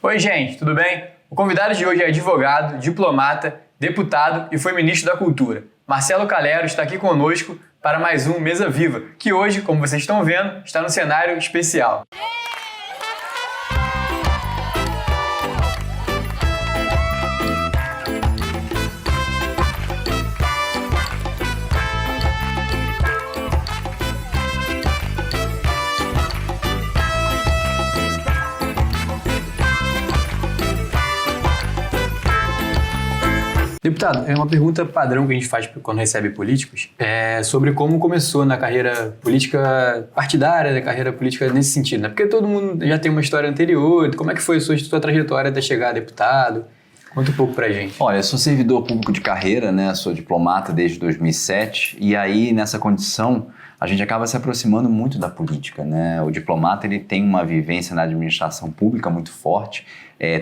Oi, gente, tudo bem? O convidado de hoje é advogado, diplomata, deputado e foi ministro da Cultura. Marcelo Calero está aqui conosco para mais um Mesa Viva, que hoje, como vocês estão vendo, está no cenário especial. Deputado, é uma pergunta padrão que a gente faz quando recebe políticos, sobre como começou na carreira política partidária, na carreira política nesse sentido, né? Porque todo mundo já tem uma história anterior, como é que foi a sua trajetória até chegar a deputado? Conta um pouco pra gente. Olha, eu sou servidor público de carreira, né? Sou diplomata desde 2007 e aí nessa condição a gente acaba se aproximando muito da política, né? O diplomata ele tem uma vivência na administração pública muito forte,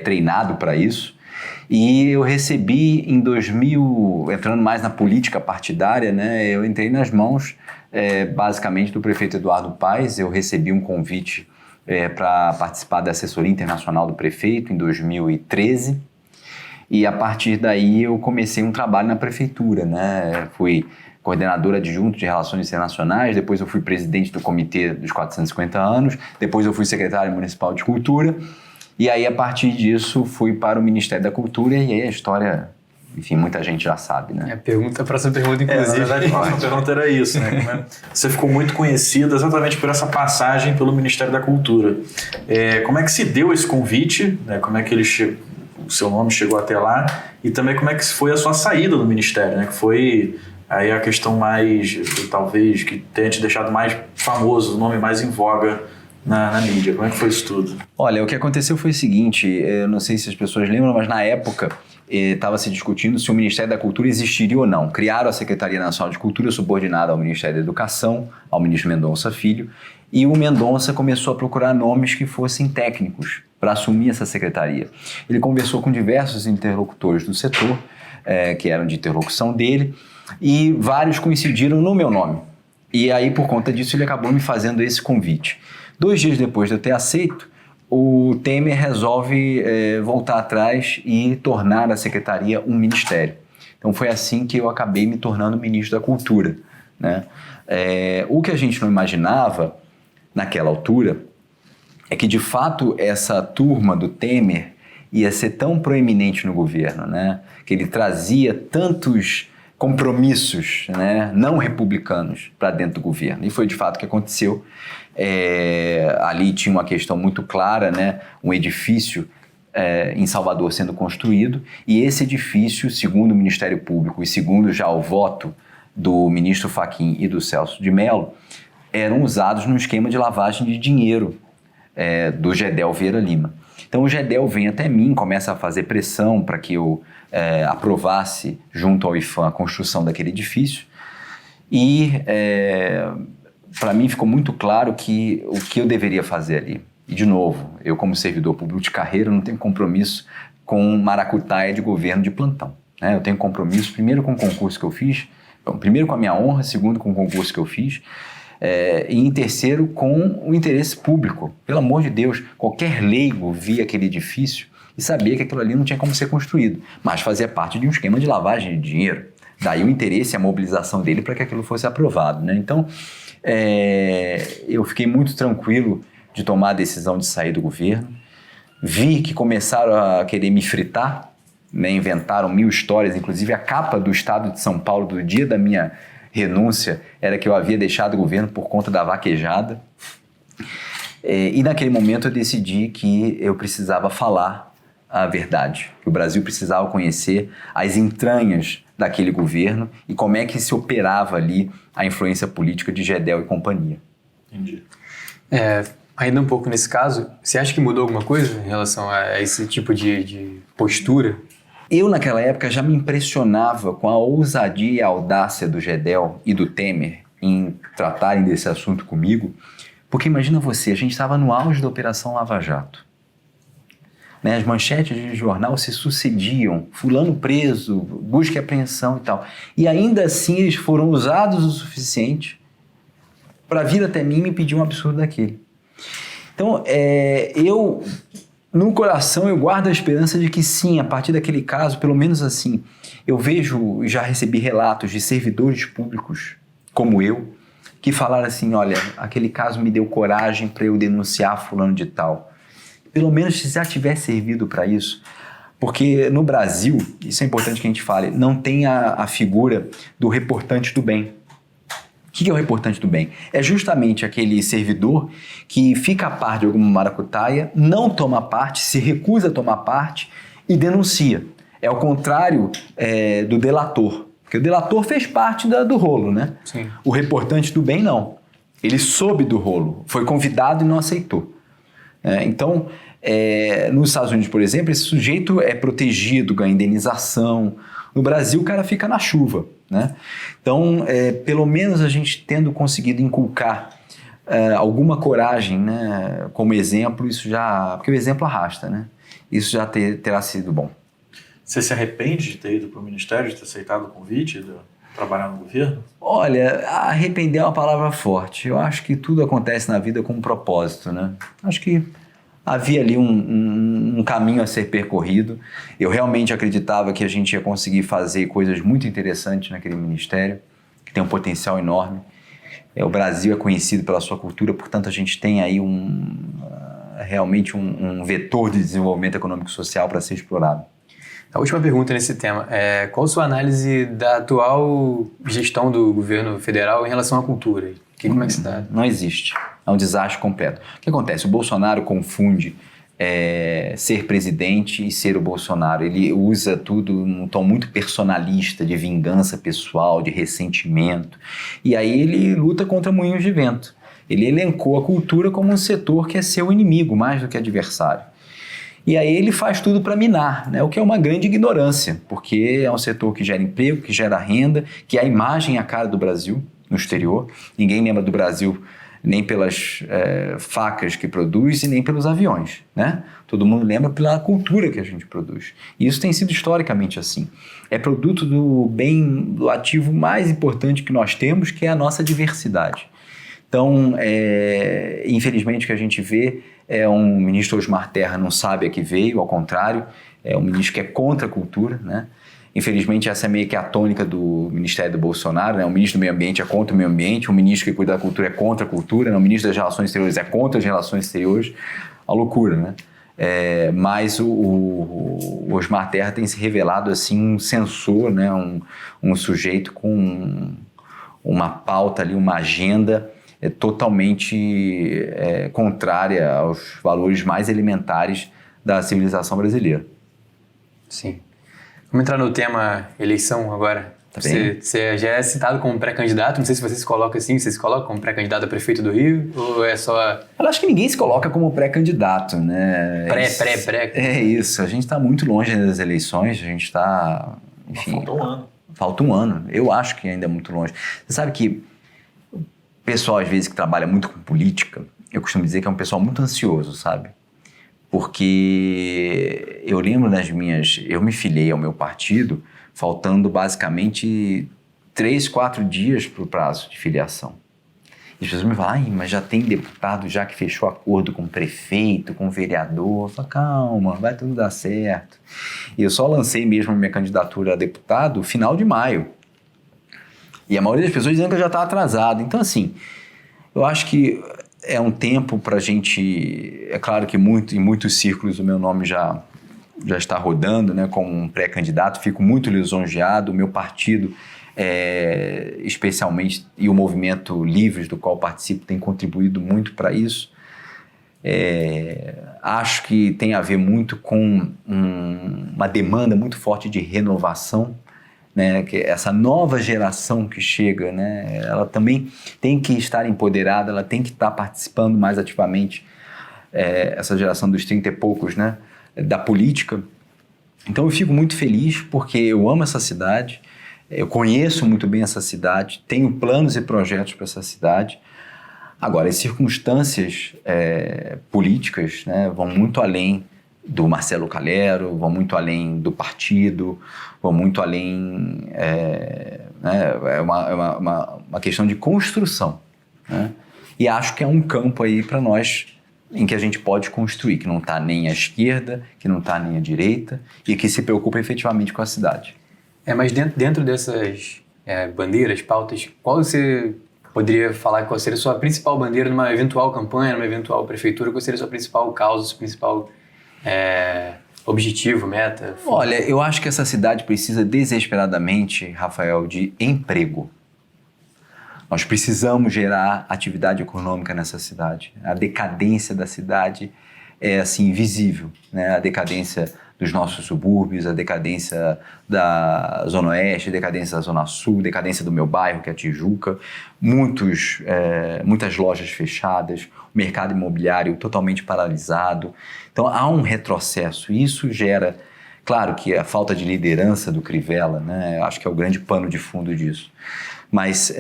treinado para isso. E eu recebi em 2000, entrando mais na política partidária, né, eu entrei nas mãos basicamente do prefeito Eduardo Paes. Eu recebi um convite para participar da assessoria internacional do prefeito em 2013 e a partir daí eu comecei um trabalho na prefeitura, né, fui coordenador adjunto de Relações Internacionais, depois eu fui presidente do Comitê dos 450 anos, depois eu fui secretário municipal de Cultura. E aí, a partir disso, fui para o Ministério da Cultura e aí a história, enfim, muita gente já sabe, né? A próxima pergunta, inclusive. Na verdade, a próxima pergunta era isso, né? Você ficou muito conhecido exatamente por essa passagem pelo Ministério da Cultura. Como é que se deu esse convite, né? Como é que o seu nome chegou até lá e também como é que foi a sua saída do Ministério, né? Que foi aí a questão mais, talvez, que tenha te deixado mais famoso, o nome mais em voga na mídia. Como é que foi isso tudo? Olha, o que aconteceu foi o seguinte, eu não sei se as pessoas lembram, mas na época estava se discutindo se o Ministério da Cultura existiria ou não. Criaram a Secretaria Nacional de Cultura subordinada ao Ministério da Educação, ao ministro Mendonça Filho, e o Mendonça começou a procurar nomes que fossem técnicos para assumir essa secretaria. Ele conversou com diversos interlocutores do setor, que eram de interlocução dele, e vários coincidiram no meu nome. E aí, por conta disso, ele acabou me fazendo esse convite. 2 dias depois de eu ter aceito, o Temer resolve voltar atrás e tornar a secretaria um ministério. Então foi assim que eu acabei me tornando ministro da Cultura, né? O que a gente não imaginava naquela altura é que de fato essa turma do Temer ia ser tão proeminente no governo, né? Que ele trazia tantos compromissos, né, não republicanos para dentro do governo. E foi de fato o que aconteceu. Ali tinha uma questão muito clara, né, um edifício em Salvador sendo construído, e esse edifício, segundo o Ministério Público e segundo já o voto do ministro Fachin e do Celso de Mello, eram usados num esquema de lavagem de dinheiro do Gedel Vieira Lima. Então o Gedel vem até mim, começa a fazer pressão para que eu aprovasse junto ao IPHAN a construção daquele edifício e para mim ficou muito claro que o que eu deveria fazer ali. E de novo, eu como servidor público de carreira não tenho compromisso com maracutaia de governo de plantão, né? Eu tenho compromisso primeiro com o concurso que eu fiz, primeiro com a minha honra, segundo com o concurso que eu fiz, e em terceiro com o interesse público. Pelo amor de Deus, qualquer leigo via aquele edifício e sabia que aquilo ali não tinha como ser construído, mas fazia parte de um esquema de lavagem de dinheiro. Daí o interesse e a mobilização dele para que aquilo fosse aprovado, né? Então, eu fiquei muito tranquilo de tomar a decisão de sair do governo. Vi que começaram a querer me fritar, né? Inventaram 1000 histórias, inclusive a capa do Estado de São Paulo do dia da minha renúncia era que eu havia deixado o governo por conta da vaquejada. E naquele momento eu decidi que eu precisava falar a verdade, que o Brasil precisava conhecer as entranhas daquele governo e como é que se operava ali a influência política de Gedel e companhia. Entendi. Ainda um pouco nesse caso, você acha que mudou alguma coisa em relação a esse tipo de postura? Eu, naquela época, já me impressionava com a ousadia e a audácia do Gedel e do Temer em tratarem desse assunto comigo, porque imagina você, a gente estava no auge da Operação Lava Jato. Né, as manchetes de jornal se sucediam, fulano preso, busca e apreensão e tal. E ainda assim eles foram usados o suficiente para vir até mim e me pedir um absurdo daquele. Então, eu no coração eu guardo a esperança de que sim, a partir daquele caso, pelo menos assim, eu vejo, já recebi relatos de servidores públicos como eu, que falaram assim, olha, aquele caso me deu coragem para eu denunciar fulano de tal. Pelo menos se já tiver servido para isso. Porque no Brasil, isso é importante que a gente fale, não tem a figura do reportante do bem. O que é o reportante do bem? É justamente aquele servidor que fica a par de alguma maracutaia, não toma parte, se recusa a tomar parte e denuncia. É o contrário do delator. Porque o delator fez parte do rolo, né? Sim. O reportante do bem, não. Ele soube do rolo, foi convidado e não aceitou. Então, nos Estados Unidos, por exemplo, esse sujeito é protegido, ganha indenização. No Brasil, o cara fica na chuva, né? Então, pelo menos a gente tendo conseguido inculcar alguma coragem, né, como exemplo, isso já... Porque o exemplo arrasta, né? Isso já terá sido bom. Você se arrepende de ter ido para o Ministério, de ter aceitado o convite, de trabalhar no governo? Olha, arrepender é uma palavra forte. Eu acho que tudo acontece na vida com um propósito, né? Acho que havia ali um caminho a ser percorrido. Eu realmente acreditava que a gente ia conseguir fazer coisas muito interessantes naquele ministério, que tem um potencial enorme. O Brasil é conhecido pela sua cultura, portanto a gente tem aí realmente um vetor de desenvolvimento econômico e social para ser explorado. A última pergunta nesse tema é: qual a sua análise da atual gestão do governo federal em relação à cultura? Como é que você está? Não existe. É um desastre completo. O que acontece? O Bolsonaro confunde ser presidente e ser o Bolsonaro. Ele usa tudo num tom muito personalista, de vingança pessoal, de ressentimento. E aí ele luta contra moinhos de vento. Ele elencou a cultura como um setor que é seu inimigo, mais do que adversário. E aí ele faz tudo para minar, né? O que é uma grande ignorância, porque é um setor que gera emprego, que gera renda, que é a imagem e a cara do Brasil no exterior. Ninguém lembra do Brasil nem pelas facas que produz e nem pelos aviões, né? Todo mundo lembra pela cultura que a gente produz. E isso tem sido historicamente assim. É produto do ativo mais importante que nós temos, que é a nossa diversidade. Então, infelizmente, o que a gente vê é um ministro Osmar Terra não sabe a que veio, ao contrário, é um ministro que é contra a cultura, né? Infelizmente, essa é meio que a tônica do Ministério do Bolsonaro, né? O ministro do Meio Ambiente é contra o meio ambiente, o ministro que cuida da cultura é contra a cultura, né? O ministro das Relações Exteriores é contra as relações exteriores, a loucura, né? Mas o Osmar Terra tem se revelado assim um censor, né? Um sujeito com uma pauta ali, uma agenda totalmente contrária aos valores mais elementares da civilização brasileira. Sim. Vamos entrar no tema eleição agora. Tá bem. Você já é citado como pré-candidato, não sei se você se coloca assim, você se coloca como pré-candidato a prefeito do Rio, ou é só... Eu acho que ninguém se coloca como pré-candidato, né? Pré. É isso, a gente está muito longe das eleições, a gente está... Enfim, Falta um ano. Falta um ano, eu acho que ainda é muito longe. Você sabe que o pessoal, às vezes, que trabalha muito com política, eu costumo dizer que é um pessoal muito ansioso, sabe? Porque eu lembro eu me filiei ao meu partido faltando basicamente 3, 4 dias para o prazo de filiação. E as pessoas me falam, mas já tem deputado já que fechou acordo com o prefeito, com o vereador. Eu falo, calma, vai tudo dar certo. E eu só lancei mesmo a minha candidatura a deputado no final de maio. E a maioria das pessoas dizendo que eu já estava atrasado. Então, assim, eu acho que é um tempo para a gente... É claro que em muitos círculos o meu nome já está rodando, né, como um pré-candidato. Fico muito lisonjeado. O meu partido, especialmente, e o Movimento Livres, do qual participo, tem contribuído muito para isso. Acho que tem a ver muito com uma demanda muito forte de renovação, né, que essa nova geração que chega, né, ela também tem que estar empoderada, ela tem que estar participando mais ativamente, essa geração dos 30 e poucos, né, da política. Então eu fico muito feliz porque eu amo essa cidade, eu conheço muito bem essa cidade, tenho planos e projetos para essa cidade. Agora, as circunstâncias políticas, né, vão muito além do Marcelo Calero, vão muito além do partido, vão muito além... é uma questão de construção, né? E acho que é um campo aí para nós em que a gente pode construir, que não está nem à esquerda, que não está nem à direita e que se preocupa efetivamente com a cidade. Mas dentro dessas bandeiras, pautas, qual você poderia falar qual seria a sua principal bandeira numa eventual campanha, numa eventual prefeitura? Qual seria a sua principal causa, seu principal objetivo, meta? Olha, eu acho que essa cidade precisa desesperadamente, Rafael, de emprego. Nós precisamos gerar atividade econômica nessa cidade. A decadência da cidade é assim visível, né? A decadência dos nossos subúrbios, a decadência da Zona Oeste, a decadência da Zona Sul, a decadência do meu bairro, que é a Tijuca, muitas lojas fechadas, o mercado imobiliário totalmente paralisado. Então há um retrocesso e isso gera, claro que a falta de liderança do Crivella, né? Acho que é o grande pano de fundo disso, mas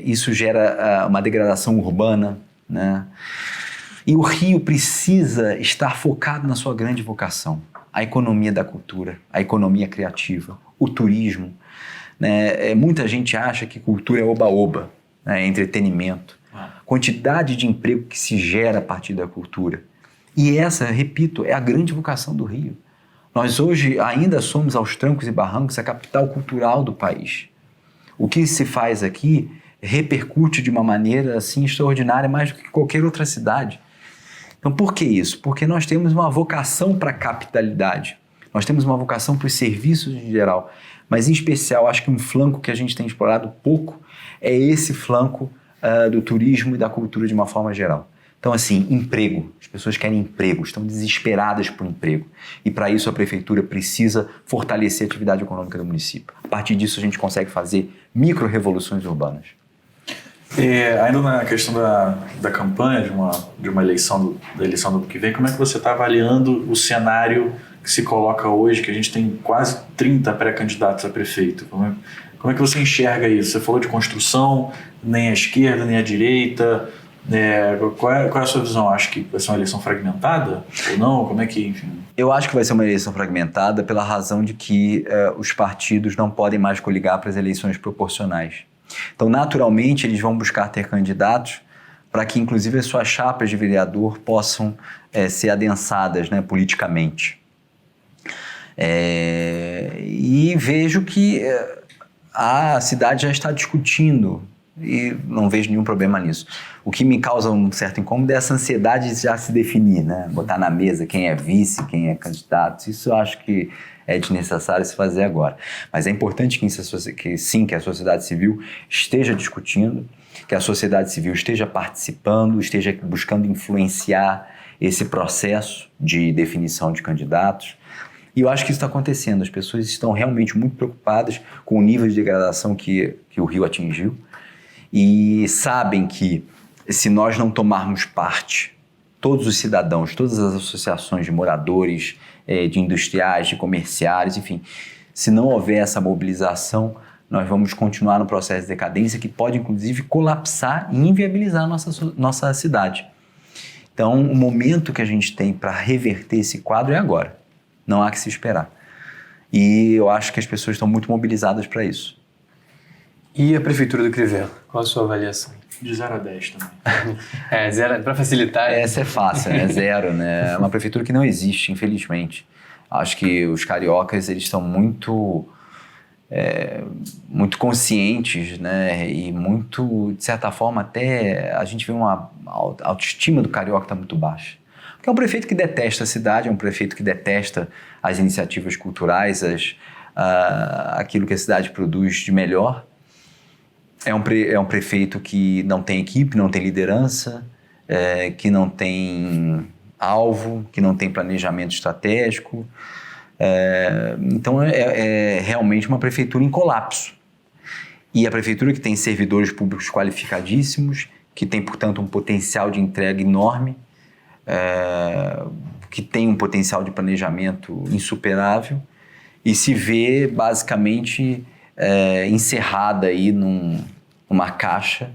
isso gera uma degradação urbana, né? E o Rio precisa estar focado na sua grande vocação, a economia da cultura, a economia criativa, o turismo, né? Muita gente acha que cultura é oba-oba, né? É entretenimento. Quantidade de emprego que se gera a partir da cultura. E essa, repito, é a grande vocação do Rio. Nós hoje ainda somos, aos trancos e barrancos, a capital cultural do país. O que se faz aqui repercute de uma maneira assim extraordinária, mais do que qualquer outra cidade. Então, por que isso? Porque nós temos uma vocação para a capitalidade, nós temos uma vocação para os serviços em geral, mas em especial, acho que um flanco que a gente tem explorado pouco é esse flanco do turismo e da cultura de uma forma geral. Então, assim, emprego. As pessoas querem emprego, estão desesperadas por emprego. E para isso a prefeitura precisa fortalecer a atividade econômica do município. A partir disso a gente consegue fazer micro-revoluções urbanas. Ainda na questão da campanha, de uma eleição, da eleição do ano que vem, como é que você está avaliando o cenário que se coloca hoje, que a gente tem quase 30 pré-candidatos a prefeito? Como é que você enxerga isso? Você falou de construção, nem à esquerda, nem à direita. Qual é a sua visão? Acho que vai ser uma eleição fragmentada ou não? Como é que, enfim? Eu acho que vai ser uma eleição fragmentada pela razão de que os partidos não podem mais coligar para as eleições proporcionais. Então, naturalmente, eles vão buscar ter candidatos para que, inclusive, as suas chapas de vereador possam ser adensadas, né, politicamente. E vejo que a cidade já está discutindo e não vejo nenhum problema nisso. O que me causa um certo incômodo é essa ansiedade de já se definir, né? Botar na mesa quem é vice, quem é candidato. Isso eu acho que é desnecessário se fazer agora. Mas é importante que a sociedade civil esteja discutindo, que a sociedade civil esteja participando, esteja buscando influenciar esse processo de definição de candidatos. E eu acho que isso está acontecendo. As pessoas estão realmente muito preocupadas com o nível de degradação que o Rio atingiu e sabem que se nós não tomarmos parte, todos os cidadãos, todas as associações de moradores, de industriais, de comerciários, enfim, se não houver essa mobilização, nós vamos continuar no processo de decadência que pode, inclusive, colapsar e inviabilizar a nossa cidade. Então, o momento que a gente tem para reverter esse quadro é agora. Não há que se esperar. E eu acho que as pessoas estão muito mobilizadas para isso. E a Prefeitura do Crivella? Qual a sua avaliação? De 0 a 10 também. Zero, para facilitar. Essa é fácil, é zero, né? É uma prefeitura que não existe, infelizmente. Acho que os cariocas, eles estão muito conscientes, né? E muito, de certa forma, até a gente vê a autoestima do carioca está muito baixa. Porque é um prefeito que detesta a cidade, é um prefeito que detesta as iniciativas culturais, aquilo que a cidade produz de melhor. É um prefeito que não tem equipe, não tem liderança, que não tem alvo, que não tem planejamento estratégico. Então é realmente uma prefeitura em colapso. E a prefeitura que tem servidores públicos qualificadíssimos, que tem, portanto, um potencial de entrega enorme, que tem um potencial de planejamento insuperável e se vê basicamente encerrada aí numa caixa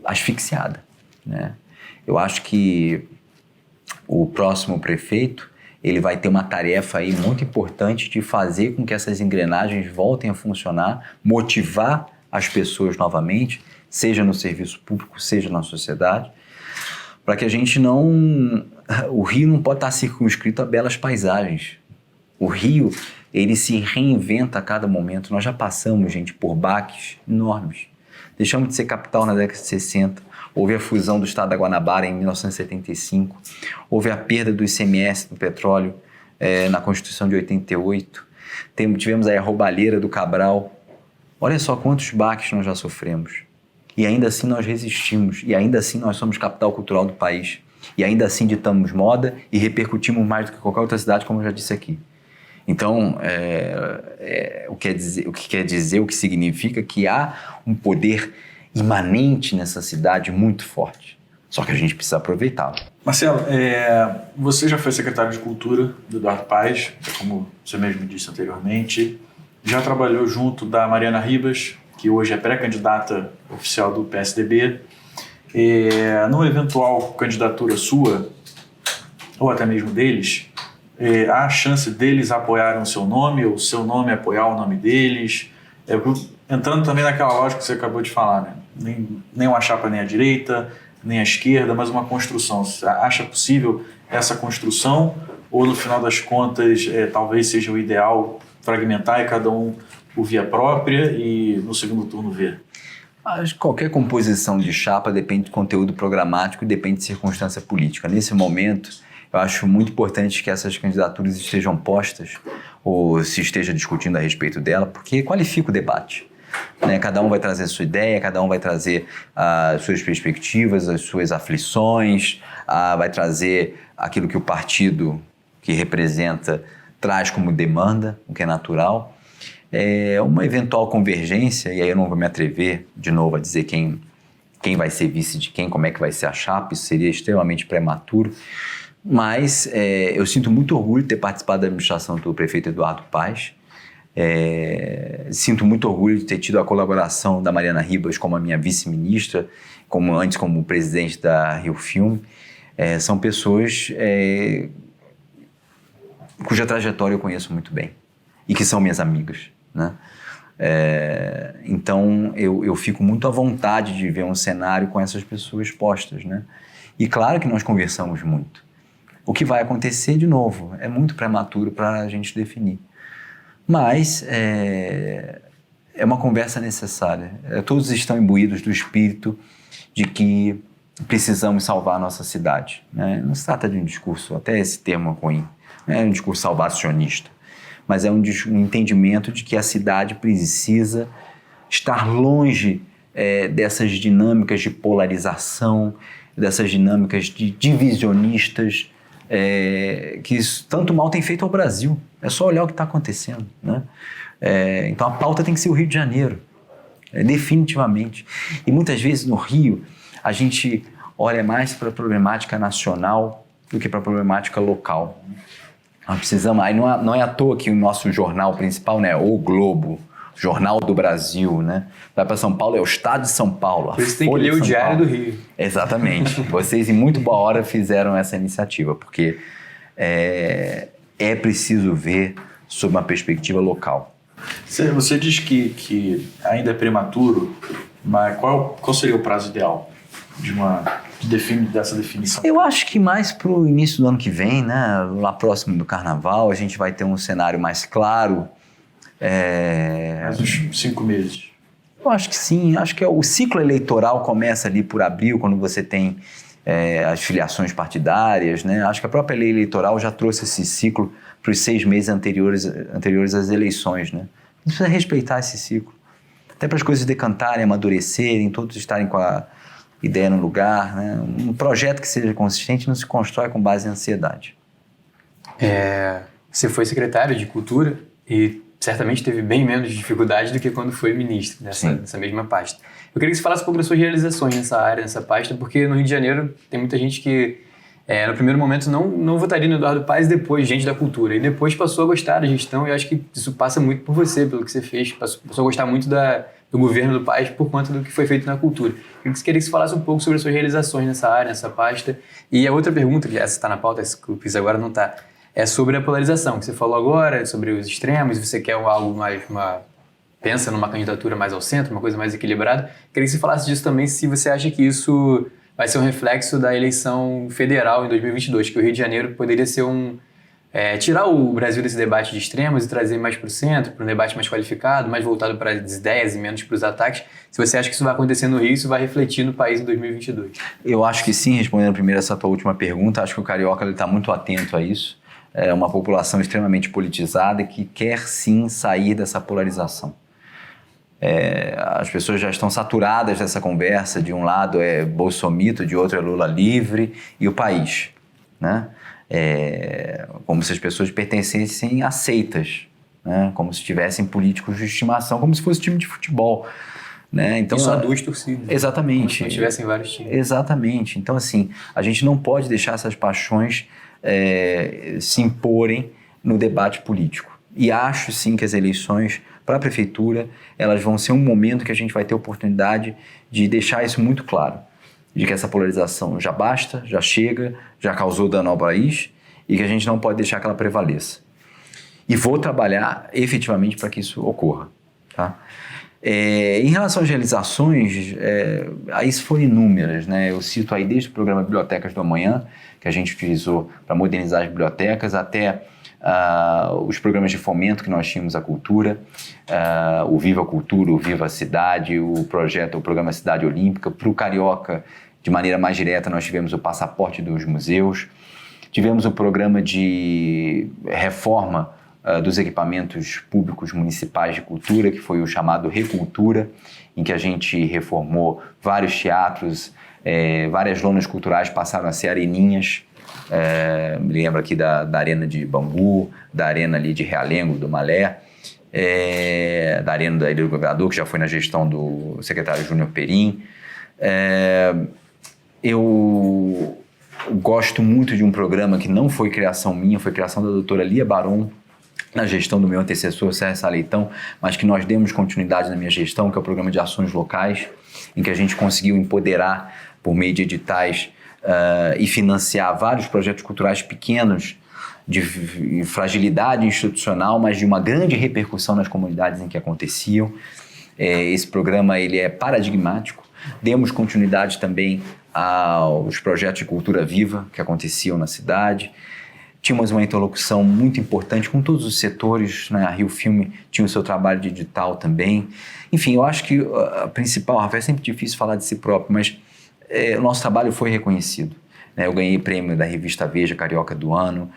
asfixiada, né? Eu acho que o próximo prefeito ele vai ter uma tarefa aí muito importante de fazer com que essas engrenagens voltem a funcionar, motivar as pessoas novamente, seja no serviço público, seja na sociedade, para que a gente não... O Rio não pode estar circunscrito a belas paisagens. O Rio, ele se reinventa a cada momento. Nós já passamos, gente, por baques enormes. Deixamos de ser capital na década de 60. Houve a fusão do estado da Guanabara em 1975. Houve a perda do ICMS do petróleo na Constituição de 88. Tivemos aí a roubalheira do Cabral. Olha só quantos baques nós já sofremos. E ainda assim nós resistimos. E ainda assim nós somos capital cultural do país. E ainda assim ditamos moda e repercutimos mais do que qualquer outra cidade, como eu já disse aqui. Então, o que significa que há um poder imanente nessa cidade muito forte. Só que a gente precisa aproveitá-lo. Marcelo, você já foi secretário de Cultura do Eduardo Paes, como você mesmo disse anteriormente. Já trabalhou junto da Mariana Ribas, que hoje é pré-candidata oficial do PSDB. Numa eventual candidatura sua, ou até mesmo deles, há a chance deles apoiarem o seu nome, ou o seu nome apoiar o nome deles, entrando também naquela lógica que você acabou de falar, né? Nem uma chapa nem à direita, nem à esquerda, mas uma construção. Você acha possível essa construção, ou no final das contas talvez seja o ideal fragmentar e cada um por via própria e no segundo turno ver? Acho que qualquer composição de chapa depende de conteúdo programático e depende de circunstância política. Nesse momento, eu acho muito importante que essas candidaturas estejam postas ou se esteja discutindo a respeito dela, porque qualifica o debate. Né? Cada um vai trazer a sua ideia, cada um vai trazer as suas perspectivas, as suas aflições, vai trazer aquilo que o partido que representa traz como demanda, o que é natural. Uma eventual convergência, e aí eu não vou me atrever de novo a dizer quem vai ser vice de quem, como é que vai ser a chapa, isso seria extremamente prematuro, mas eu sinto muito orgulho de ter participado da administração do prefeito Eduardo Paes, sinto muito orgulho de ter tido a colaboração da Mariana Ribas como a minha vice-ministra, antes como presidente da Rio Filme. São pessoas cuja trajetória eu conheço muito bem e que são minhas amigas, né? Então eu fico muito à vontade de ver um cenário com essas pessoas postas, né? E claro que nós conversamos muito. O que vai acontecer, de novo, é muito prematuro para a gente definir. Mas é uma conversa necessária. Todos estão imbuídos do espírito de que precisamos salvar a nossa cidade, né? Não se trata de um discurso, até esse termo ruim, é um discurso salvacionista, mas é um entendimento de que a cidade precisa estar longe dessas dinâmicas de polarização, dessas dinâmicas de divisionistas que tanto mal tem feito ao Brasil. É só olhar o que está acontecendo, né? Então a pauta tem que ser o Rio de Janeiro, definitivamente. E muitas vezes no Rio a gente olha mais para a problemática nacional do que para a problemática local. Nós precisamos, aí não é à toa que o nosso jornal principal, né, O Globo, Jornal do Brasil, né, vai para São Paulo, é o Estado de São Paulo. Por isso tem que ler o Diário do Rio. Exatamente. Vocês, em muito boa hora, fizeram essa iniciativa, porque é preciso ver sob uma perspectiva local. Você diz que ainda é prematuro, mas qual seria o prazo ideal dessa definição? Eu acho que mais para o início do ano que vem, né, lá próximo do Carnaval, a gente vai ter um cenário mais claro. Mais uns 5 meses. Eu acho que sim. Acho que o ciclo eleitoral começa ali por abril, quando você tem as filiações partidárias, né? Acho que a própria lei eleitoral já trouxe esse ciclo para os 6 meses anteriores às eleições, né? A gente precisa respeitar esse ciclo. Até para as coisas decantarem, amadurecerem, todos estarem com a ideia no lugar, né? Um projeto que seja consistente não se constrói com base em ansiedade. Você foi secretário de Cultura e certamente teve bem menos dificuldade do que quando foi ministro nessa mesma pasta. Eu queria que você falasse um pouco das suas realizações nessa área, nessa pasta, porque no Rio de Janeiro tem muita gente que no primeiro momento não votaria no Eduardo Paes, depois gente da cultura, e depois passou a gostar da gestão, e eu acho que isso passa muito por você, pelo que você fez, passou a gostar muito do governo do Paes por conta do que foi feito na cultura. Eu queria que você falasse um pouco sobre as suas realizações nessa área, nessa pasta. E a outra pergunta, que essa está na pauta, essa que eu fiz agora não está, é sobre a polarização, que você falou agora, sobre os extremos, você quer algo mais, pensa numa candidatura mais ao centro, uma coisa mais equilibrada. Queria que você falasse disso também, se você acha que isso vai ser um reflexo da eleição federal em 2022, que o Rio de Janeiro poderia ser tirar o Brasil desse debate de extremos e trazer mais para o centro, para um debate mais qualificado, mais voltado para as ideias e menos para os ataques. Se você acha que isso vai acontecer no Rio, isso vai refletir no país em 2022? Eu acho que sim, respondendo primeiro essa tua última pergunta, acho que o carioca está muito atento a isso. É uma população extremamente politizada que quer sim sair dessa polarização. As pessoas já estão saturadas dessa conversa, de um lado é bolsomito, de outro é Lula livre e o país, né? Como se as pessoas pertencessem a seitas, né? Como se tivessem políticos de estimação, como se fosse time de futebol, né? Então, e só duas torcidas. Exatamente. Como se tivessem vários times. Exatamente. Então, assim, a gente não pode deixar essas paixões se imporem no debate político. E acho, sim, que as eleições para a prefeitura, elas vão ser um momento que a gente vai ter oportunidade de deixar isso muito claro, de que essa polarização já basta, já chega, já causou dano ao país e que a gente não pode deixar que ela prevaleça. E vou trabalhar efetivamente para que isso ocorra, tá? Em relação às realizações, aí foram inúmeras, né? Eu cito aí desde o programa Bibliotecas do Amanhã, que a gente utilizou para modernizar as bibliotecas, até os programas de fomento que nós tínhamos à cultura, o Viva Cultura, o Viva Cidade, o programa Cidade Olímpica. Para o carioca, de maneira mais direta, nós tivemos o Passaporte dos Museus, tivemos o programa de reforma dos equipamentos públicos municipais de cultura, que foi o chamado Recultura, em que a gente reformou vários teatros, várias lonas culturais passaram a ser areninhas. Me lembro aqui da Arena de Bangu, da Arena ali de Realengo, do Malé, da Arena da Ilha do Governador, que já foi na gestão do secretário Júnior Perim. Eu gosto muito de um programa que não foi criação minha, foi criação da doutora Lia Baron, na gestão do meu antecessor, Sérgio Saleitão, mas que nós demos continuidade na minha gestão, que é o Programa de Ações Locais, em que a gente conseguiu empoderar, por meio de editais, e financiar vários projetos culturais pequenos, de fragilidade institucional, mas de uma grande repercussão nas comunidades em que aconteciam. Esse programa ele é paradigmático. Demos continuidade também aos projetos de cultura viva que aconteciam na cidade. Tínhamos uma interlocução muito importante com todos os setores, né? A Rio Filme tinha o seu trabalho de edital também. Enfim, eu acho que a principal, Rafael, é sempre difícil falar de si próprio, mas o nosso trabalho foi reconhecido. Eu ganhei prêmio da revista Veja Carioca do Ano,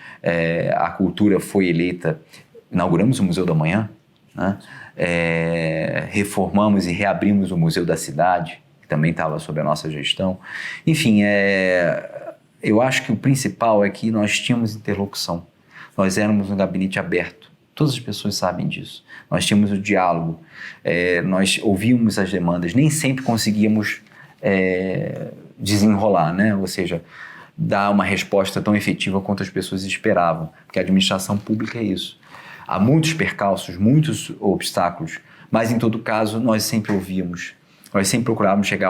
a cultura foi eleita, inauguramos o Museu da Manhã, né? Reformamos e reabrimos o Museu da Cidade, que também estava sob a nossa gestão. Enfim, eu acho que o principal é que nós tínhamos interlocução. Nós éramos um gabinete aberto. Todas as pessoas sabem disso. Nós tínhamos o diálogo. Nós ouvíamos as demandas. Nem sempre conseguíamos desenrolar, né? Ou seja, dar uma resposta tão efetiva quanto as pessoas esperavam. Porque a administração pública é isso. Há muitos percalços, muitos obstáculos, mas em todo caso nós sempre ouvíamos. Nós sempre procurávamos chegar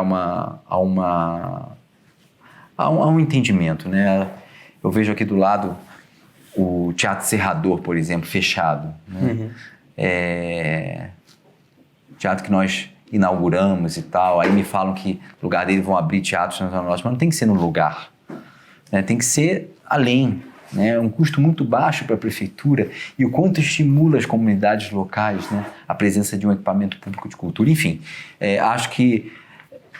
a um entendimento, né? Eu vejo aqui do lado o Teatro Serrador, por exemplo, fechado, né? Teatro que nós inauguramos e tal, aí me falam que no lugar dele vão abrir teatros na Zona Norte, mas não tem que ser no lugar, né? Tem que ser além, né? É um custo muito baixo para a prefeitura e o quanto estimula as comunidades locais, né? A presença de um equipamento público de cultura, enfim, acho que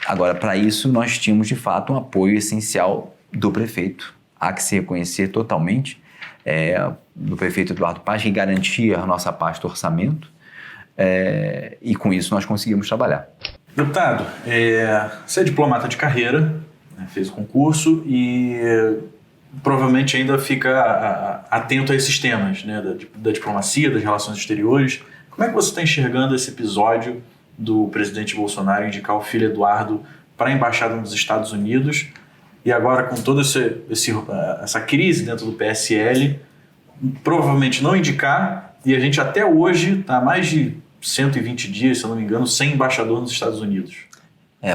agora, para isso, nós tínhamos, de fato, um apoio essencial do prefeito. Há que se reconhecer totalmente, do prefeito Eduardo Paz, que garantia a nossa pasta orçamento, e com isso nós conseguimos trabalhar. Deputado, você é diplomata de carreira, né, fez o concurso e provavelmente ainda fica atento a esses temas, né, da diplomacia, das relações exteriores. Como é que você está enxergando esse episódio do presidente Bolsonaro indicar o filho Eduardo para a embaixada nos Estados Unidos e agora com toda essa crise dentro do PSL, provavelmente não indicar, e a gente até hoje está há mais de 120 dias, se eu não me engano, sem embaixador nos Estados Unidos?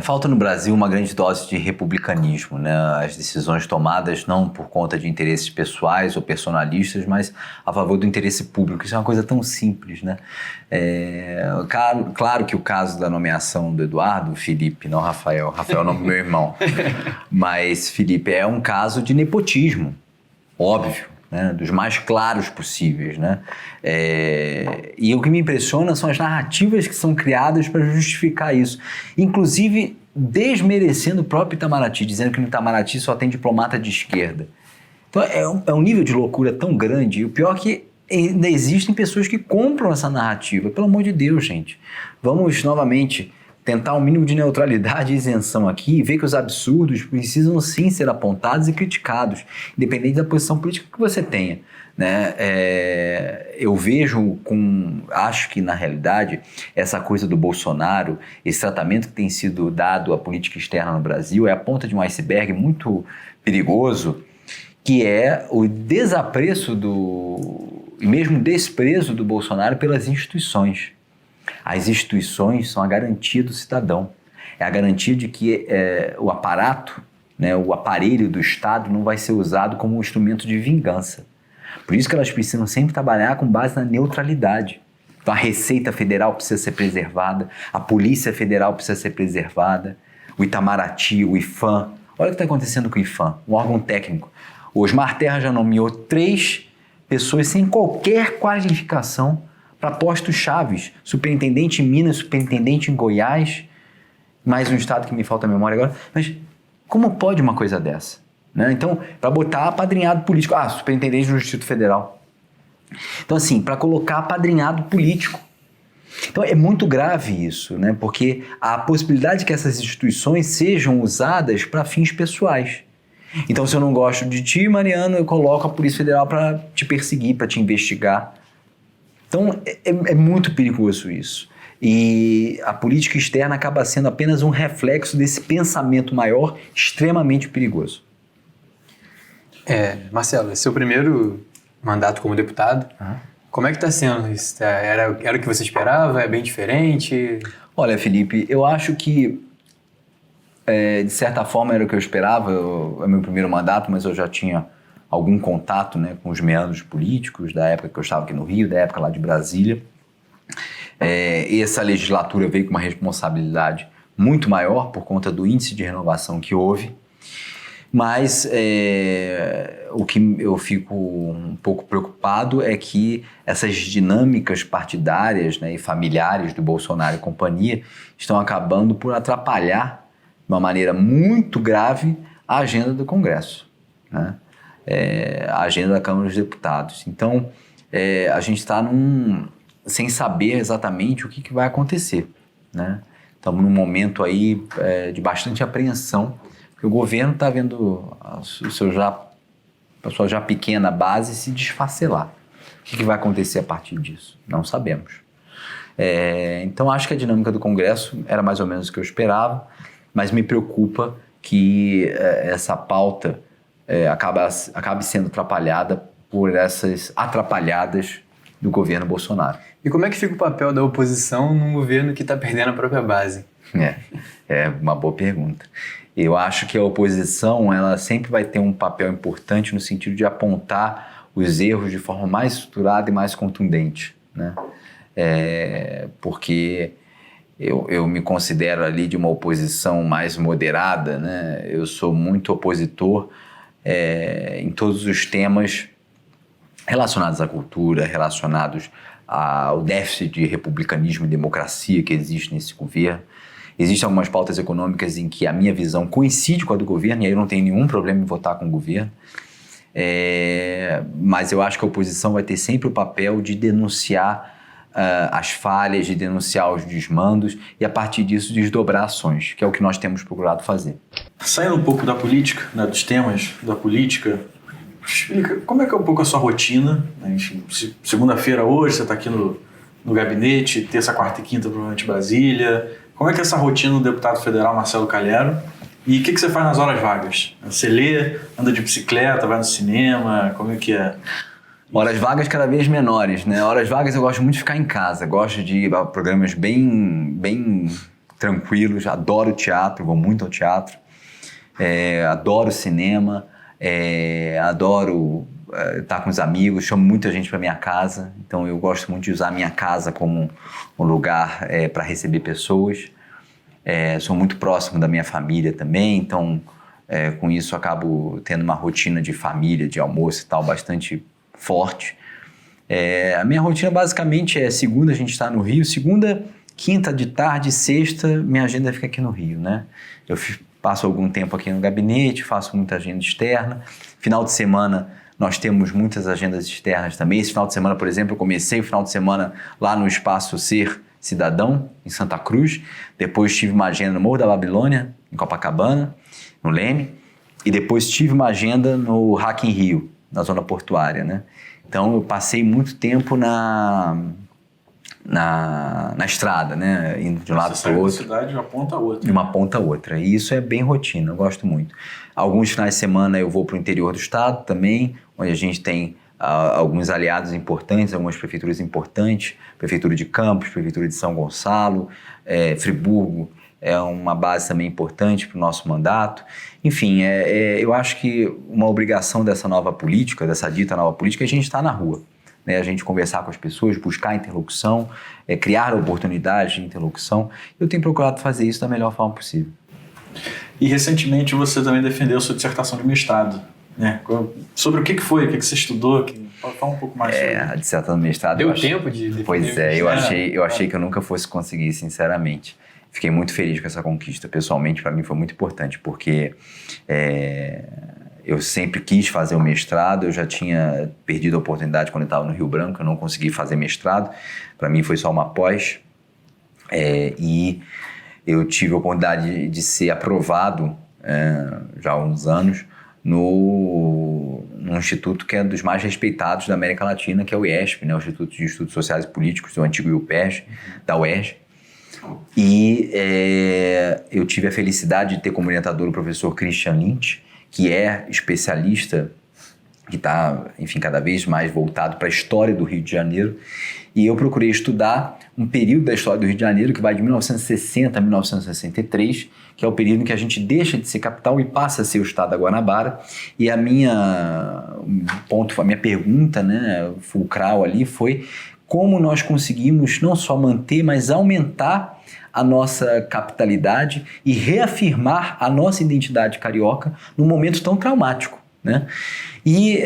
Falta no Brasil uma grande dose de republicanismo, né? As decisões tomadas não por conta de interesses pessoais ou personalistas, mas a favor do interesse público. Isso é uma coisa tão simples, né? Claro que o caso da nomeação do Eduardo, Felipe, não Rafael. Rafael é o nome do meu irmão. Mas Felipe é um caso de nepotismo, óbvio, né? Dos mais claros possíveis, né? E o que me impressiona são as narrativas que são criadas para justificar isso, inclusive desmerecendo o próprio Itamaraty, dizendo que no Itamaraty só tem diplomata de esquerda. Então é um nível de loucura tão grande, e o pior é que ainda existem pessoas que compram essa narrativa. Pelo amor de Deus, gente, vamos novamente tentar um mínimo de neutralidade e isenção aqui e ver que os absurdos precisam sim ser apontados e criticados, independente da posição política que você tenha, né? Eu acho que na realidade essa coisa do Bolsonaro, esse tratamento que tem sido dado à política externa no Brasil é a ponta de um iceberg muito perigoso, que é o desapreço e mesmo desprezo do Bolsonaro pelas instituições. As instituições são a garantia do cidadão, é a garantia de que o aparato, né, o aparelho do Estado não vai ser usado como um instrumento de vingança. Por isso que elas precisam sempre trabalhar com base na neutralidade. Então a Receita Federal precisa ser preservada, a Polícia Federal precisa ser preservada, o Itamaraty, o IPHAN. Olha o que está acontecendo com o IPHAN, um órgão técnico. O Osmar Terra já nomeou 3 pessoas sem qualquer qualificação para postos chaves, superintendente em Minas, superintendente em Goiás, mais um estado que me falta a memória agora. Mas como pode uma coisa dessa? Né? Então, para botar apadrinhado político, superintendente do Distrito Federal. Então, assim, para colocar apadrinhado político. Então, é muito grave isso, né? Porque há a possibilidade que essas instituições sejam usadas para fins pessoais. Então, se eu não gosto de ti, Mariano, eu coloco a Polícia Federal para te perseguir, para te investigar. Então, é muito perigoso isso. E a política externa acaba sendo apenas um reflexo desse pensamento maior, extremamente perigoso. Marcelo, esse é o primeiro mandato como deputado. Como é que está sendo isso? Era o que você esperava? É bem diferente? Olha, Felipe, eu acho que, de certa forma, era o que eu esperava. É meu primeiro mandato, mas eu já tinha algum contato, né, com os meandros políticos da época que eu estava aqui no Rio, da época lá de Brasília. E essa legislatura veio com uma responsabilidade muito maior por conta do índice de renovação que houve. Mas o que eu fico um pouco preocupado é que essas dinâmicas partidárias, né, e familiares do Bolsonaro e companhia estão acabando por atrapalhar de uma maneira muito grave a agenda do Congresso, né? A agenda da Câmara dos Deputados. Então, a gente está sem saber exatamente o que vai acontecer, né? Estamos num momento aí de bastante apreensão, porque o governo está vendo a sua já pequena base se desfacelar. O que vai acontecer a partir disso? Não sabemos. Então, acho que a dinâmica do Congresso era mais ou menos o que eu esperava, mas me preocupa que essa pauta acabe sendo atrapalhada por essas atrapalhadas do governo Bolsonaro. E como é que fica o papel da oposição num governo que está perdendo a própria base? É uma boa pergunta. Eu acho que a oposição ela sempre vai ter um papel importante no sentido de apontar os erros de forma mais estruturada e mais contundente, né? Porque eu me considero ali de uma oposição mais moderada, né? Eu sou muito opositor em todos os temas relacionados à cultura, relacionados ao déficit de republicanismo e democracia que existe nesse governo. Existem algumas pautas econômicas em que a minha visão coincide com a do governo, e aí eu não tenho nenhum problema em votar com o governo. Mas eu acho que a oposição vai ter sempre o papel de denunciar as falhas, de denunciar os desmandos e, a partir disso, desdobrar ações, que é o que nós temos procurado fazer. Saindo um pouco da política, né, dos temas da política, explica como é que é um pouco a sua rotina, né? Segunda-feira hoje você está aqui no gabinete, terça, quarta e quinta provavelmente Brasília. Como é que é essa rotina do deputado federal Marcelo Calhero? E o que você faz nas horas vagas? Você lê, anda de bicicleta, vai no cinema, como é que é? Horas vagas cada vez menores, né? Horas vagas eu gosto muito de ficar em casa, gosto de ir a programas bem tranquilos, adoro teatro, vou muito ao teatro, adoro cinema, adoro estar com os amigos, chamo muita gente para minha casa, então eu gosto muito de usar a minha casa como um lugar para receber pessoas. Sou muito próximo da minha família também, então com isso acabo tendo uma rotina de família, de almoço e tal, bastante forte. A minha rotina basicamente segunda a gente está no Rio, segunda, quinta de tarde, sexta, minha agenda fica aqui no Rio, né? Eu passo algum tempo aqui no gabinete, faço muita agenda externa. Final de semana nós temos muitas agendas externas também. Esse final de semana, por exemplo, eu comecei o final de semana lá no Espaço Ser Cidadão, em Santa Cruz. Depois tive uma agenda no Morro da Babilônia, em Copacabana, no Leme. E depois tive uma agenda no Hack in Rio, na zona portuária, né? Então eu passei muito tempo na estrada, né? Indo de um lado para o outro. Cidade de uma ponta a outra. De uma ponta a outra. E isso é bem rotina, eu gosto muito. Alguns finais de semana eu vou para o interior do estado também, onde a gente tem alguns aliados importantes, algumas prefeituras importantes, Prefeitura de Campos, Prefeitura de São Gonçalo, Friburgo é uma base também importante para o nosso mandato. Enfim, eu acho que uma obrigação dessa nova política, dessa dita nova política, é a gente estar na rua. Né, a gente conversar com as pessoas, buscar interlocução, criar oportunidades de interlocução. Eu tenho procurado fazer isso da melhor forma possível. E recentemente você também defendeu sua dissertação de mestrado, né? Sobre o que foi, o que você estudou? Fala um pouco mais sobre a dissertação de mestrado... Deu tempo de defender? Pois eu achei que eu nunca fosse conseguir, sinceramente. Fiquei muito feliz com essa conquista. Pessoalmente, para mim foi muito importante, porque... eu sempre quis fazer o mestrado, eu já tinha perdido a oportunidade quando eu estava no Rio Branco, eu não consegui fazer mestrado, para mim foi só uma pós, e eu tive a oportunidade de ser aprovado já há uns anos num instituto que é dos mais respeitados da América Latina, que é o IESP, né, o Instituto de Estudos Sociais e Políticos, o antigo IUPERJ, da UERJ. E eu tive a felicidade de ter como orientador o professor Christian Lynch, que é especialista, que está, enfim, cada vez mais voltado para a história do Rio de Janeiro. E eu procurei estudar um período da história do Rio de Janeiro que vai de 1960 a 1963, que é o período em que a gente deixa de ser capital e passa a ser o estado da Guanabara. E a minha pergunta, né, fulcral ali foi como nós conseguimos não só manter, mas aumentar a nossa capitalidade e reafirmar a nossa identidade carioca num momento tão traumático, né? E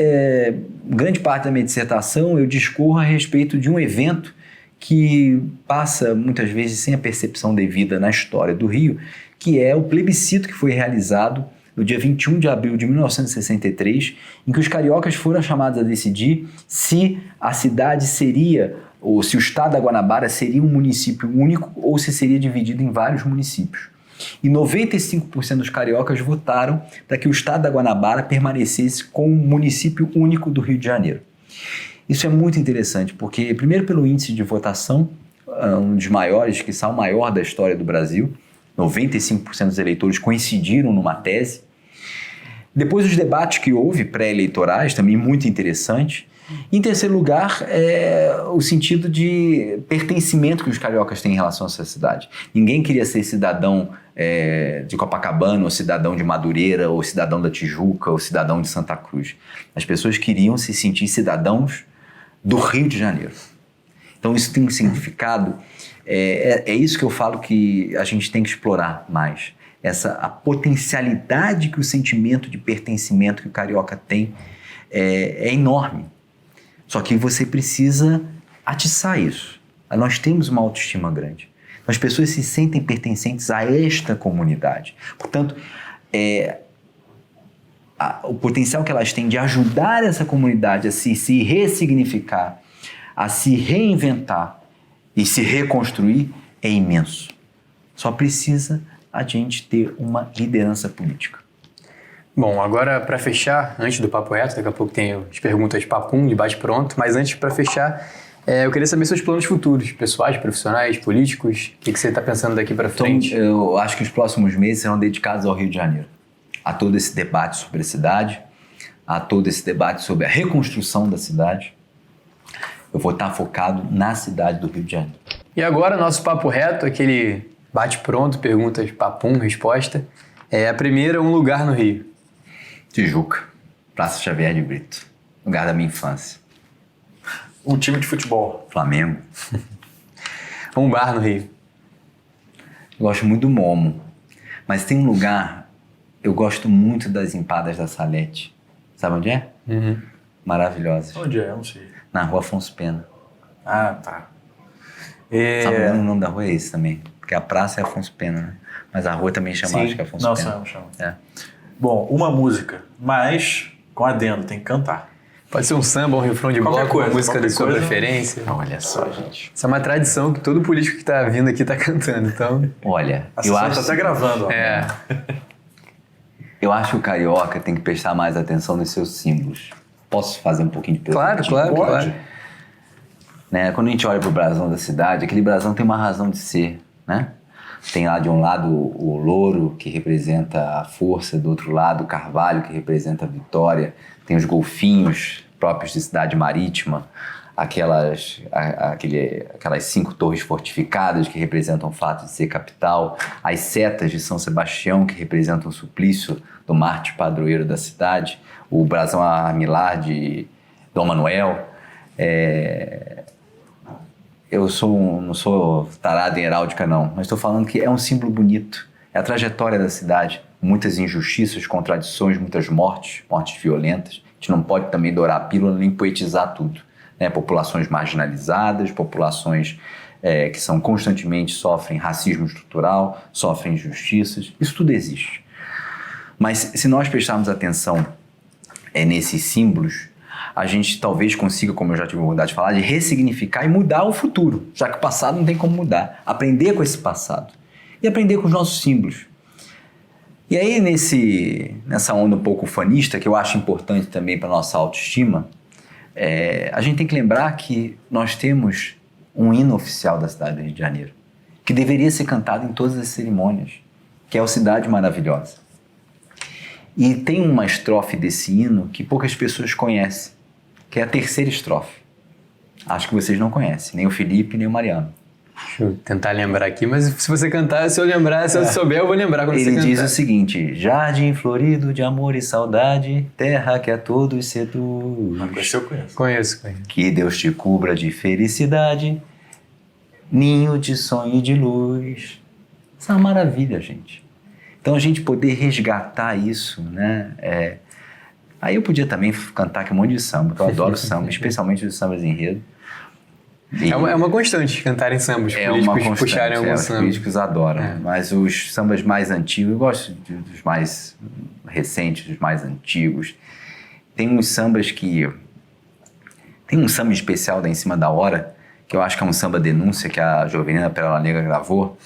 grande parte da minha dissertação eu discorro a respeito de um evento que passa muitas vezes sem a percepção devida na história do Rio, que é o plebiscito que foi realizado no dia 21 de abril de 1963, em que os cariocas foram chamados a decidir se a cidade seria, ou se o estado da Guanabara seria um município único ou se seria dividido em vários municípios. E 95% dos cariocas votaram para que o estado da Guanabara permanecesse como um município único do Rio de Janeiro. Isso é muito interessante, porque, primeiro, pelo índice de votação, um dos maiores, quiçá o maior da história do Brasil, 95% dos eleitores coincidiram numa tese. Depois, os debates que houve pré-eleitorais, também muito interessante. Em terceiro lugar, o sentido de pertencimento que os cariocas têm em relação a essa cidade. Ninguém queria ser cidadão de Copacabana, ou cidadão de Madureira, ou cidadão da Tijuca, ou cidadão de Santa Cruz. As pessoas queriam se sentir cidadãos do Rio de Janeiro. Então isso tem um significado, é isso que eu falo que a gente tem que explorar mais. A potencialidade que o sentimento de pertencimento que o carioca tem é enorme. Só que você precisa atiçar isso. Nós temos uma autoestima grande. As pessoas se sentem pertencentes a esta comunidade. Portanto, o potencial que elas têm de ajudar essa comunidade a se ressignificar, a se reinventar e se reconstruir é imenso. Só precisa a gente ter uma liderança política. Bom, agora para fechar, antes do Papo Reto, daqui a pouco tem as perguntas de papum, de bate-pronto, mas antes, para fechar, eu queria saber seus planos futuros, pessoais, profissionais, políticos, o que você está pensando daqui para frente? Então, eu acho que os próximos meses serão dedicados ao Rio de Janeiro, a todo esse debate sobre a cidade, a todo esse debate sobre a reconstrução da cidade. Eu vou estar focado na cidade do Rio de Janeiro. E agora, nosso Papo Reto, aquele bate pronto, perguntas, papum, resposta. A primeira, um lugar no Rio. Tijuca, Praça Xavier de Brito, lugar da minha infância. Um time de futebol. Flamengo. Um bar no Rio. Eu gosto muito do Momo, mas tem um lugar, eu gosto muito das empadas da Salete. Sabe onde é? Uhum. Maravilhosas. Onde é? Eu não sei. Na Rua Afonso Pena. Ah, tá. Sabe o nome da rua é esse também? Porque a praça é Afonso Pena, né? Mas a rua também chama, acho que é Afonso Pena. Não, chama. É. Bom, uma música, mas com adendo, tem que cantar. Pode ser um samba, um refrão de Qualquer bloco, coisa, uma música de qualquer sua coisa. preferência. Olha só, gente. Isso é uma tradição que todo político que tá vindo aqui tá cantando, então... Olha, A eu sessão acho, tá até gravando, ó. eu acho que o carioca tem que prestar mais atenção nos seus símbolos. Posso fazer um pouquinho de Claro, perspectiva? claro, Pode. claro. Né? Quando a gente olha pro brasão da cidade, aquele brasão tem uma razão de ser, né? Tem lá de um lado o louro, que representa a força, do outro lado o carvalho, que representa a vitória. Tem os golfinhos próprios de cidade marítima, aquelas 5 torres fortificadas que representam o fato de ser capital, as setas de São Sebastião, que representam o suplício do Marte padroeiro da cidade, o brasão armilar de Dom Manuel. Eu não sou tarado em heráldica, não, mas estou falando que é um símbolo bonito. É a trajetória da cidade. Muitas injustiças, contradições, muitas mortes violentas. A gente não pode também dourar a pílula nem poetizar tudo. Né? Populações marginalizadas, populações que constantemente sofrem racismo estrutural, sofrem injustiças. Isso tudo existe. Mas se nós prestarmos atenção nesses símbolos, a gente talvez consiga, como eu já tive a oportunidade de falar, de ressignificar e mudar o futuro, já que o passado não tem como mudar. Aprender com esse passado e aprender com os nossos símbolos. E aí, nessa onda um pouco ufanista, que eu acho importante também para a nossa autoestima, a gente tem que lembrar que nós temos um hino oficial da cidade do Rio de Janeiro, que deveria ser cantado em todas as cerimônias, que é o Cidade Maravilhosa. E tem uma estrofe desse hino que poucas pessoas conhecem, que é a terceira estrofe. Acho que vocês não conhecem, nem o Felipe, nem o Mariano. Deixa eu tentar lembrar aqui, mas se você cantar, se eu lembrar, se eu souber, eu vou lembrar quando você Ele cantar. diz o seguinte: jardim florido de amor e saudade, terra que a todos seduz. Esse eu conheço. Conheço. Que Deus te cubra de felicidade, ninho de sonho e de luz. Isso é uma maravilha, gente. Então a gente poder resgatar isso, né? Aí eu podia também cantar aqui um monte de samba, porque eu adoro samba, especialmente os sambas enredo. É uma constante cantar em samba, os políticos puxarem algum os samba. políticos adoram, mas os sambas mais antigos, eu gosto dos mais recentes, dos mais antigos. Tem uns sambas que... Tem um samba especial da Em Cima da Hora, que eu acho que é um samba denúncia que a Jovelina Pérola Negra gravou.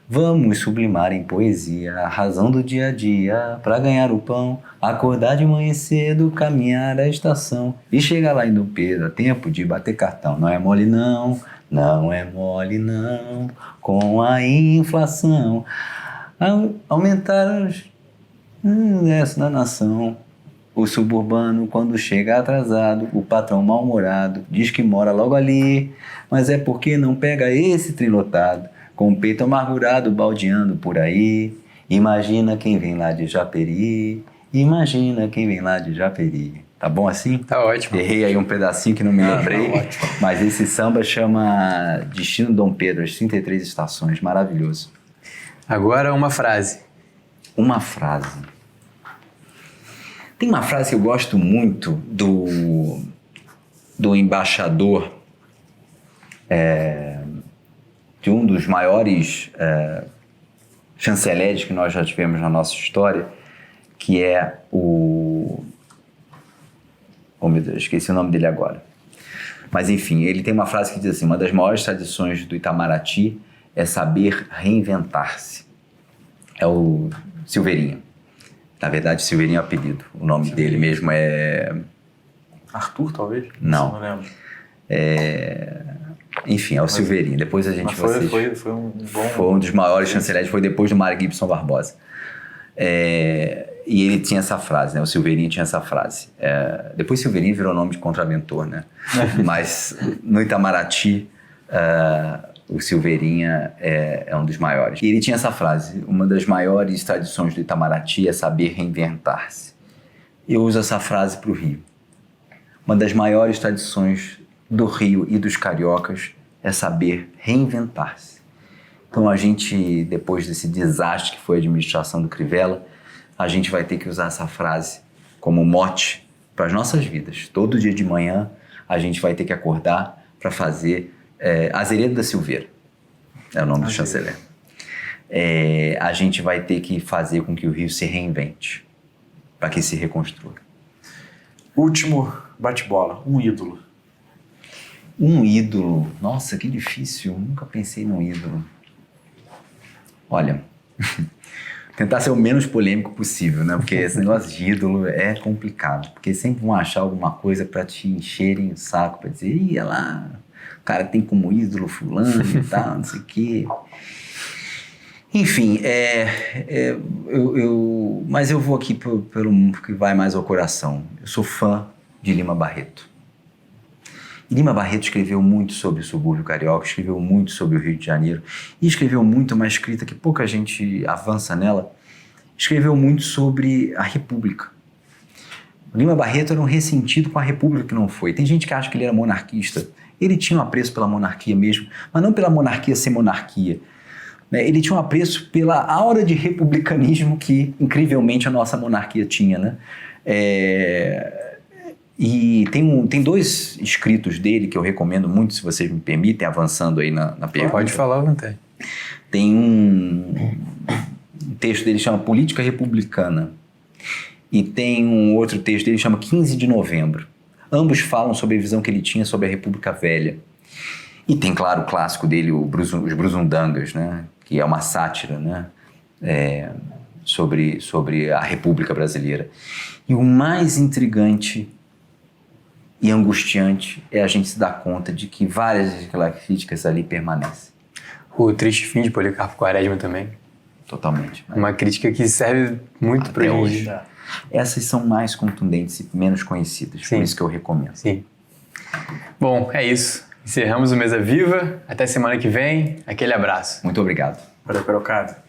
Vamos sublimar em poesia a razão do dia a dia para ganhar o pão, acordar de manhã cedo, caminhar a estação e chegar lá em Dom Pedro a tempo de bater cartão. Não é mole não, não é mole não, com a inflação aumentar os ingressos da nação. O suburbano, quando chega atrasado, o patrão mal-humorado diz que mora logo ali, mas é porque não pega esse trem lotado, com o peito amargurado, baldeando por aí. Imagina quem vem lá de Japeri, imagina quem vem lá de Japeri. Tá bom assim? Tá ótimo. Errei aí um pedacinho que não me lembrei, mas esse samba chama Destino Dom Pedro, as 33 estações, maravilhoso. Agora uma frase. Uma frase. Tem uma frase que eu gosto muito do embaixador de um dos maiores chanceleres que nós já tivemos na nossa história, que é o... Oh, meu Deus, esqueci o nome dele agora. Mas, enfim, ele tem uma frase que diz assim: uma das maiores tradições do Itamaraty é saber reinventar-se. É o Silveirinho. Na verdade, Silveirinho é o apelido. O nome dele mesmo é... Arthur, talvez? Não. Não lembro. Enfim, é o Silveirinho. Depois a gente... Foi um bom... Foi um dos maiores chanceleres, foi depois do Mário Gibson Barbosa. E ele tinha essa frase, né? O Silveirinho tinha essa frase. Depois Silveirinho virou nome de contraventor, né? Mas no Itamaraty, O Silveirinha é um dos maiores. E ele tinha essa frase: uma das maiores tradições do Itamaraty é saber reinventar-se. Eu uso essa frase para o Rio. Uma das maiores tradições do Rio e dos cariocas é saber reinventar-se. Então a gente, depois desse desastre que foi a administração do Crivella, a gente vai ter que usar essa frase como mote para as nossas vidas. Todo dia de manhã a gente vai ter que acordar para fazer Azeredo da Silveira, é o nome do chanceler. A gente vai ter que fazer com que o Rio se reinvente, para que se reconstrua. Último bate-bola, um ídolo. Um ídolo? Nossa, que difícil, nunca pensei num ídolo. Olha, tentar ser o menos polêmico possível, né? Porque esse negócio de ídolo é complicado, porque sempre vão achar alguma coisa para te encherem o saco, para dizer, ia lá, o cara tem como ídolo fulano e tal, não sei o quê. Enfim, mas eu vou aqui pelo que vai mais ao coração. Eu sou fã de Lima Barreto. Lima Barreto escreveu muito sobre o subúrbio carioca, escreveu muito sobre o Rio de Janeiro e escreveu muito, uma escrita que pouca gente avança nela, escreveu muito sobre a República. O Lima Barreto era um ressentido com a República que não foi. Tem gente que acha que ele era monarquista. Ele tinha um apreço pela monarquia mesmo, mas não pela monarquia ser monarquia. Ele tinha um apreço pela aura de republicanismo que, incrivelmente, a nossa monarquia tinha, né? E tem dois escritos dele que eu recomendo muito, se vocês me permitem, avançando aí na pergunta. Pode falar à vontade. Tem um texto dele que chama Política Republicana e tem um outro texto dele que chama 15 de Novembro. Ambos falam sobre a visão que ele tinha sobre a República Velha. E tem, claro, o clássico dele, Os Brusundangas, né? Que é uma sátira, né? Sobre a República Brasileira. E o mais intrigante e angustiante é a gente se dar conta de que várias daquelas críticas ali permanecem. O Triste Fim de Policarpo Quaresma também. Totalmente. Né? Uma crítica que serve muito para hoje. Essas são mais contundentes e menos conhecidas, Sim. por isso que eu recomendo. Sim. Bom, é isso. Encerramos o Mesa Viva. Até semana que vem. Aquele abraço. Muito obrigado. Valeu, Carocada.